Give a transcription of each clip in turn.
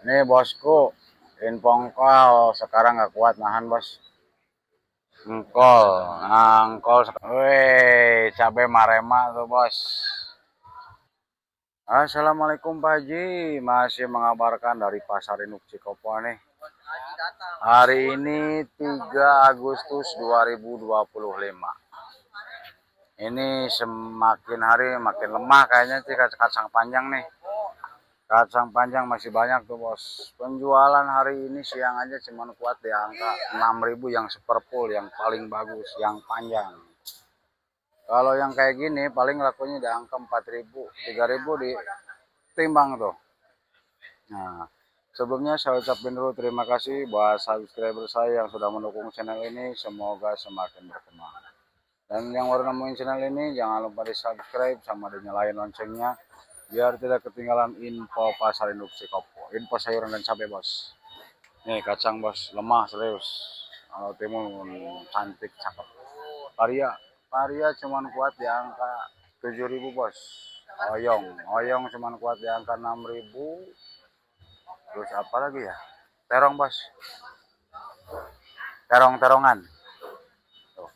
Nih bosku, info engkol sekarang nggak kuat nahan bos. Engkol, engkol. Wih, cabai marema tuh bos. Assalamualaikum Pak Haji, masih mengabarkan dari Pasar Induk Cikopo nih. Hari ini 3 Agustus 2025. Ini semakin hari makin lemah kayaknya sih kacang panjang nih. Kacang panjang masih banyak tuh bos. Penjualan hari ini siang aja cuma kuat di angka 6.000 yang super full, yang paling bagus, yang panjang. Kalau yang kayak gini paling lakunya di angka 4.000, 3.000 di timbang tuh. Nah, sebelumnya saya ucapin dulu terima kasih buat subscriber saya yang sudah mendukung channel ini. Semoga semakin berkembang. Dan yang baru nemuin channel ini jangan lupa di subscribe sama dinyalain loncengnya biar tidak ketinggalan info pasar induk Cikopo, info sayuran dan cabai bos. Nih kacang bos, lemah serius. Kalau timun cantik cakep. Varia, varia cuman kuat di angka 7.000 bos. Oyong cuman kuat di angka 6.000. Terus apa lagi ya? Terong bos, terong-terongan. Tuh.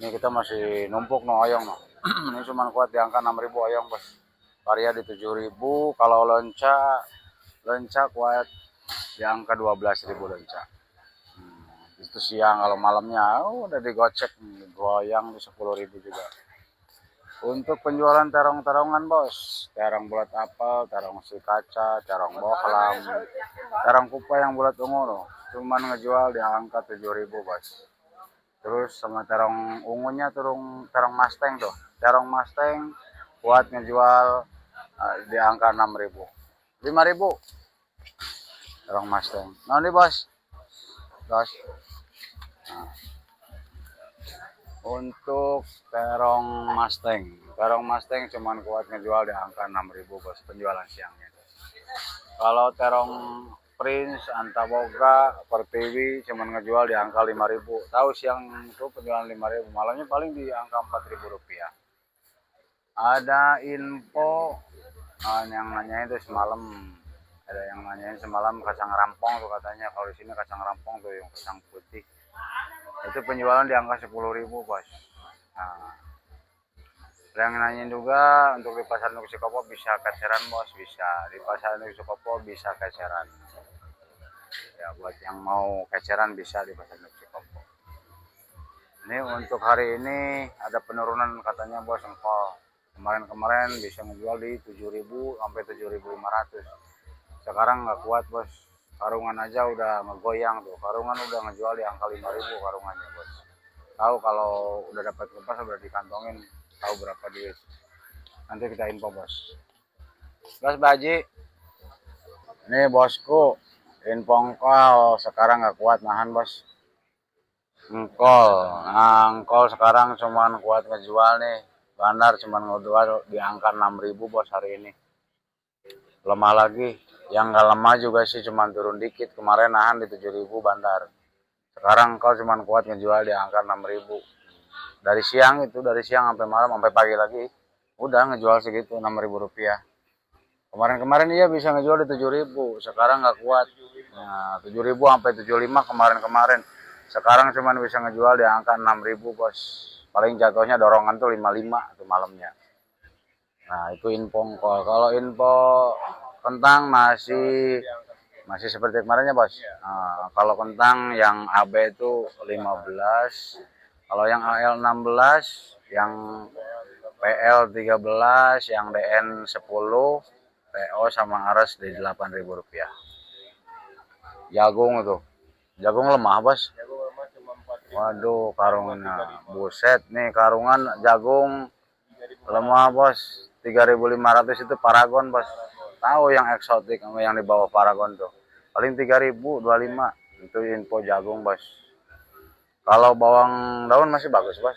Ini kita masih numpuk no oyong no. Ini cuman kuat di angka 6.000 oyong bos. Varia di 7.000. Kalau lenca kuat di angka 12.000 lenca. Itu siang, kalau malamnya udah digocek goyang di 10.000 juga. Untuk penjualan terong-terongan bos, terong bulat apel, terong si kaca, terong bohlam, terong kupa yang bulat ungu loh, cuman ngejual di angka 7.000 bos. Terus sama terong ungunya terong mustang tuh, terong mustang buat ngejual di angka 6.000, 5.000 terong mustang. Nah ini bos, bos. Nah, untuk terong Mustang cuman kuat ngejual di angka 6.000 bos penjualan siangnya. Kalau terong Prince, Antaboga, Pertiwi cuman ngejual di angka 5.000. Tahu siang itu penjualan 5.000, malamnya paling di angka 4.000 rupiah. Ada info yang nanya itu semalam, ada yang nanyain semalam kacang rampong tuh katanya. Kalau di sini kacang rampong tuh yang kacang putih itu penjualan di angka 10.000 bos. Nah, yang nanyain juga untuk di pasar Induk Cikopo bisa keceran bos, bisa di pasar Induk Cikopo bisa keceran ya. Buat yang mau keceran bisa di pasar Induk Cikopo. Ini untuk hari ini ada penurunan katanya bos engkol. Kemarin bisa ngejual di 7.000 sampai 7.500. Sekarang nggak kuat bos. Karungan aja udah ngegoyang tuh. Karungan udah ngejual di angka 5.000 karungannya bos. Tahu kalau udah dapat kertas udah dikantongin, tahu berapa duit. Nanti kita info bos. Bos Baji, ini bosku, info engkol sekarang nggak kuat nahan bos. Engkol sekarang cuman kuat ngejual nih. Bandar cuman ngejual di angka 6.000 bos hari ini. Lemah lagi. Yang nggak lemah juga sih cuman turun dikit. Kemarin nahan di 7.000 bandar. Sekarang engkol cuman kuat ngejual di angka 6.000. Dari siang sampai malam sampai pagi lagi udah ngejual segitu 6.000 rupiah. Kemarin iya bisa ngejual di 7.000, sekarang nggak kuat. Nah, 7.000 sampai 75 kemarin. Sekarang cuman bisa ngejual di angka 6.000 bos. Paling jatuhnya dorongan tuh 55 tuh malamnya. Nah itu info engkol. Kalau info kentang masih seperti kemarinnya bos. Nah, kalau kentang yang AB itu 15, kalau yang AL 16, yang PL 13, yang DN 10, PO sama Ares di 8.000 rupiah. Jagung itu, jagung lemah bos. Waduh karungannya, buset nih karungan jagung lemah bos. 3.500 itu Paragon bos. Tahu yang eksotik sama yang di bawah Paragon tuh. Paling 3.000, 25. Itu info jagung bos. Kalau bawang daun masih bagus bos.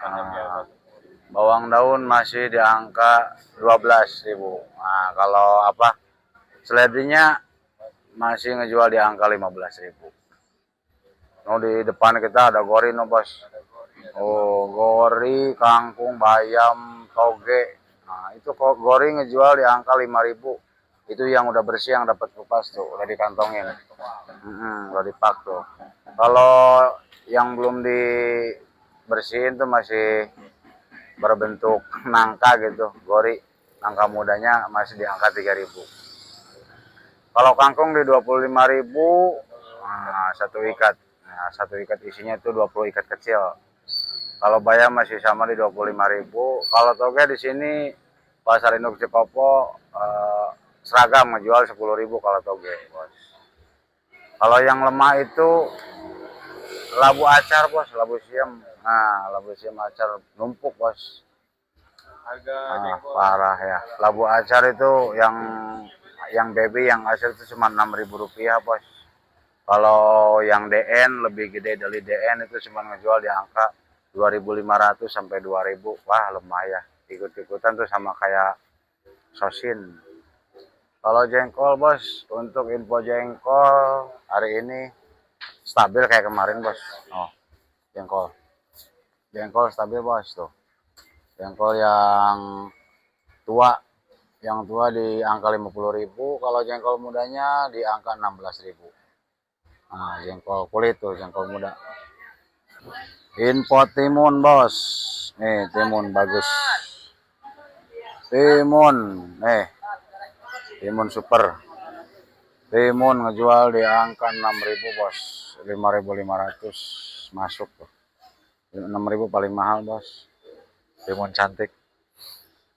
Nah, bawang daun masih di angka 12.000. Nah, kalau apa? Seledinya masih ngejual di angka 15.000. No, di depan kita ada gori no bos. Oh, gori, kangkung, bayam, toge. Nah, itu kok gori ngejual di angka 5.000. Itu yang udah bersih yang dapat kupas tuh, udah dikantongin. Udah dipak tuh. Kalau yang belum dibersihin tuh masih berbentuk nangka gitu, gori. Nangka mudanya masih di angka 3.000. Kalau kangkung di 25.000, nah, satu ikat. Nah, satu ikat isinya itu 20 ikat kecil. Kalau bayam masih sama di 25.000. Kalau toge di sini Pasar Induk Cikopo seragam ngejual 10.000 kalau toge, Bos. Kalau yang lemah itu labu acar, Bos, labu siam. Nah, labu siam acar numpuk, Bos. Parah ya. Labu acar itu yang baby yang asal itu cuma 6.000 rupiah, Bos. Kalau yang DN lebih gede dari DN itu cuma ngejual di angka 2.500 sampai 2.000. Wah, lumayan. Ikut-ikutan tuh sama kayak sosin. Kalau jengkol, Bos, untuk info jengkol hari ini stabil kayak kemarin, Bos. Oh, jengkol. Jengkol stabil, Bos, tuh. Jengkol tua yang tua di angka 50.000, kalau jengkol mudanya di angka 16.000. Nah, jengkol kulit tuh, jengkol muda. Info timun, Bos. Nih, timun bagus. Timun, timun super. Timun ngejual di angka 6.000, Bos. 5.500 masuk tuh. 6.000 paling mahal, Bos. Timun cantik.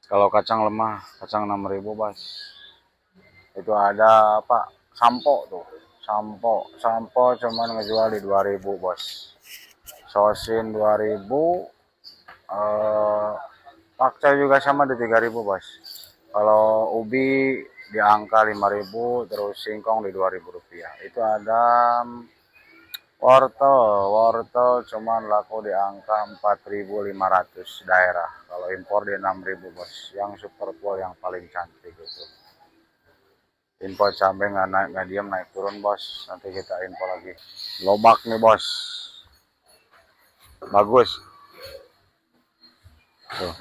Kalau kacang lemah, kacang 6.000, Bos. Itu ada apa? Sampo tuh. Sampo cuman ngejual di 2.000, Bos. Sosin 2.000, pakcoy juga sama di 3.000, Bos. Kalau ubi di angka 5.000, terus singkong di 2.000 rupiah. Itu ada wortel cuman laku di angka 4.500 daerah. Kalau impor di 6.000, Bos. Yang super full yang paling cantik itu. Info cabai nggak naik, nggak diam, naik turun, Bos. Nanti kita info lagi. Lobak nih, Bos. Bagus. Tuh.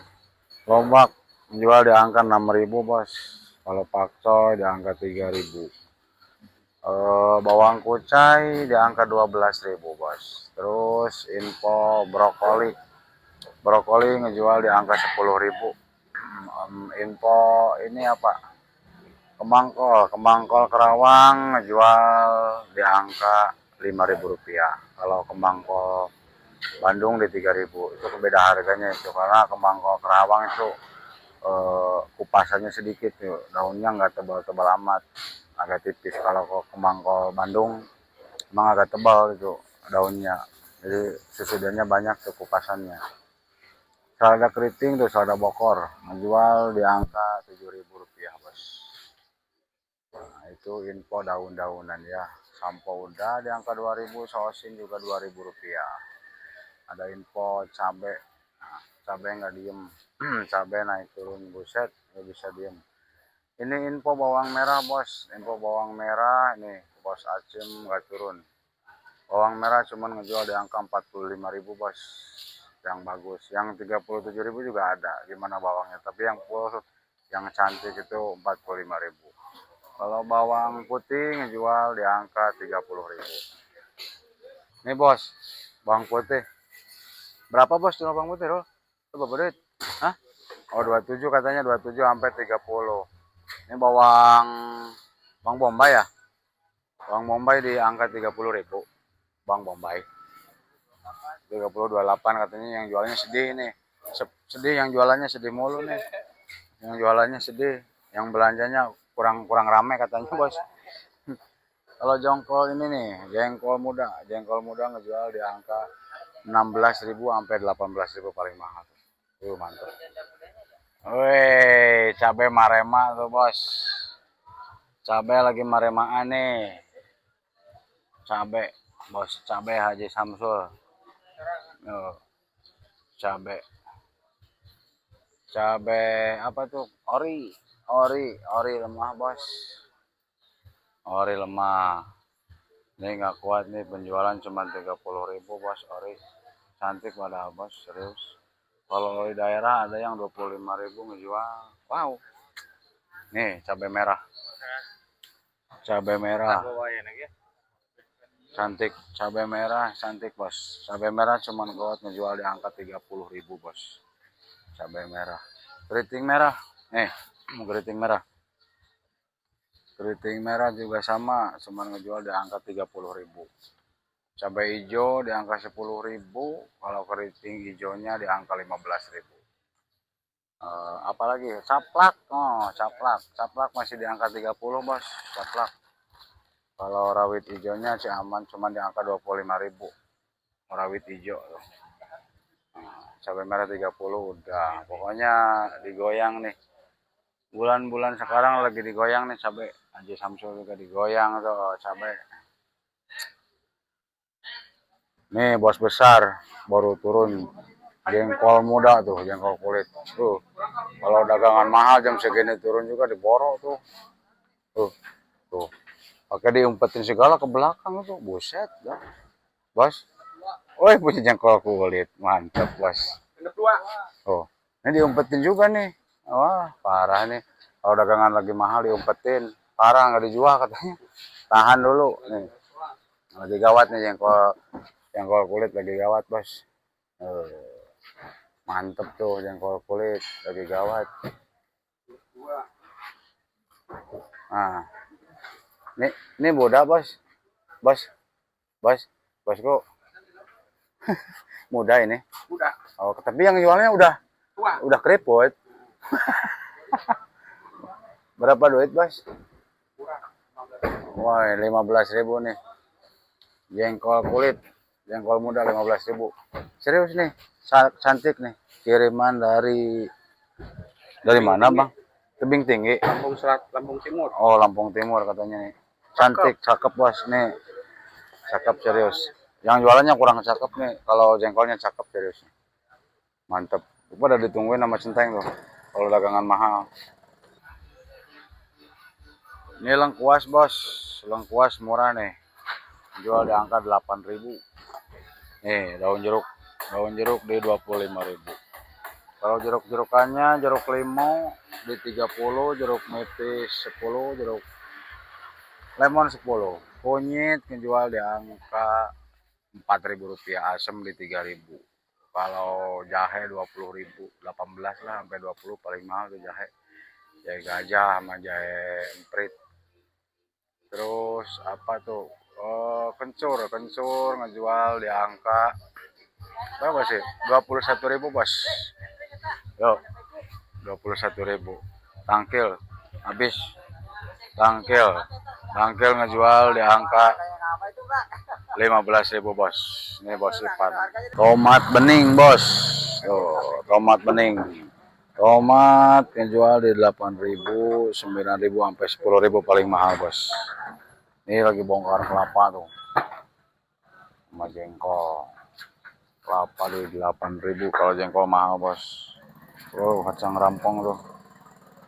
Lobak jual di angka 6.000, Bos. Kalau pakcoy di angka 3.000. Bawang kucai di angka 12.000, Bos. Terus info brokoli. Brokoli ngejual di angka 10.000. Info ini apa? Kemangkol Kerawang ngejual di angka 5.000 rupiah. Kalau kemangkol Bandung di 3.000. Itu beda harganya itu karena kemangkol Kerawang itu kupasannya sedikit tuh, daunnya nggak tebal-tebal amat, agak tipis. Kalau kemangkol Bandung emang agak tebal itu daunnya, jadi sesudahannya banyak tuh kupasannya. Selada keriting tuh, selada bokor menjual di angka 7.000 rupiah, Bos. Nah, itu info daun-daunan ya. Sampo udah di angka 2.000, sosin juga 2.000 rupiah. Ada info cabe. Nah, cabe nggak diem. Cabe naik turun, buset, nggak bisa diem. Ini info bawang merah, Bos. Info bawang merah ini, Bos Acim nggak turun. Bawang merah cuman ngejual di angka 45.000, Bos. Yang bagus. Yang 37.000 juga ada. Gimana bawangnya? Tapi yang full, yang cantik itu 45.000. Kalau bawang putih ngejual di angka 30.000. Nih, Bos, bawang putih. Berapa, Bos, cuma bawang putih, loh? Itu berapa duit? Hah? Oh, 27 katanya, 27 sampai 30. Ini bawang bombay ya? Bawang bombay di angka 30.000. Bawang bombay. 30, 28 katanya, yang jualnya sedih nih. Sedih, yang jualannya sedih mulu nih. Yang jualannya sedih, yang belanjanya kurang rame katanya, Bos. Kalau jengkol ini nih, jengkol muda ngejual di angka 16.000 sampai 18.000 paling mahal. Mantap. Wih, cabai marema tuh, Bos. Cabai lagi maremaan nih. Cabai, Bos, cabai Haji Samsul. Oh, cabai. Cabai apa tuh? Ori lemah, Bos. Ori lemah. Ini nggak kuat nih, penjualan cuma 30.000, Bos. Ori cantik padahal, Bos, serius. Kalau di daerah ada yang 25.000 ngejual. Wow. Nih, cabai merah. cabai merah. Cantik, cabai merah cantik bos. Cabai merah cuman kuat ngejual di angka 30.000 bos. Cabai merah. Keriting merah. Keriting merah. Keriting merah juga sama, cuman ngejual di angka 30.000. Cabai hijau di angka 10.000. Kalau keriting hijaunya di angka 15.000. Apalagi caplak, caplak masih di angka 30 bos, caplak. Kalau rawit hijaunya sih aman, cuma di angka 25.000 rawit hijau tuh. Cabai merah 30 udah, pokoknya digoyang nih. Bulan-bulan sekarang lagi digoyang nih cabai. Haji Samsul juga digoyang tuh cabai. Nih bos besar baru turun jengkol muda tuh, jengkol kulit tuh. Kalau dagangan mahal jam segini turun juga diborok tuh. Tuh. Pakai diumpetin segala ke belakang tuh. Buset dah. Bos. Woi, punya jengkol kulit. Mantap, bos. Oh. Ini diumpetin juga nih. Wah, parah nih. Kalau dagangan lagi mahal diumpetin. Parah nggak dijual katanya. Tahan dulu nih. Lagi gawat nih jengkol kulit lagi gawat, bos. Mantep tuh jengkol kulit lagi gawat. Nah, ini muda bos, bosku muda ini. Oh, tapi yang jualnya udah keriput. Berapa duit bos? Wah, 15.000 nih. Jengkol kulit, jengkol muda 15.000. Serius nih, cantik nih. Kiriman dari mana bang? Tebing Tinggi. Lampung Timur. Oh, Lampung Timur katanya nih. Cantik, cakep bos nih. Cakep serius. Yang jualannya kurang cakep nih. Kalau jengkolnya cakep serius. Mantep. Udah ditungguin sama Centeng tuh. Kalau dagangan mahal. Ini lengkuas bos. Lengkuas murah nih. Jual di angka 8.000. Nih daun jeruk di 25.000. Kalau jeruk-jerukannya jeruk limau di 30, jeruk nipis 10, jeruk lemon 10. Kunyit menjual di angka 4.000 rupiah, asem di 3.000. Kalau jahe 20.000, 18 lah sampai 20 paling mahal tuh jahe. Jahe gajah sama jahe emprit. Terus apa tuh? Kencur ngejual di angka berapa sih? 21.000 bos. Yo, 21.000. Tangkil habis. Tangkil ngejual di angka 15.000 bos. Ini bos Ipan. Tomat bening bos. Tuh, tomat bening. Tomat ngejual di 8.000, 9.000 sampai 10.000 paling mahal bos. Ini lagi bongkar kelapa tuh. Sama jengkol. Kelapa di 8.000 kalau jengkol mahal bos. Kacang rampong tuh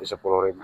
di 10.000.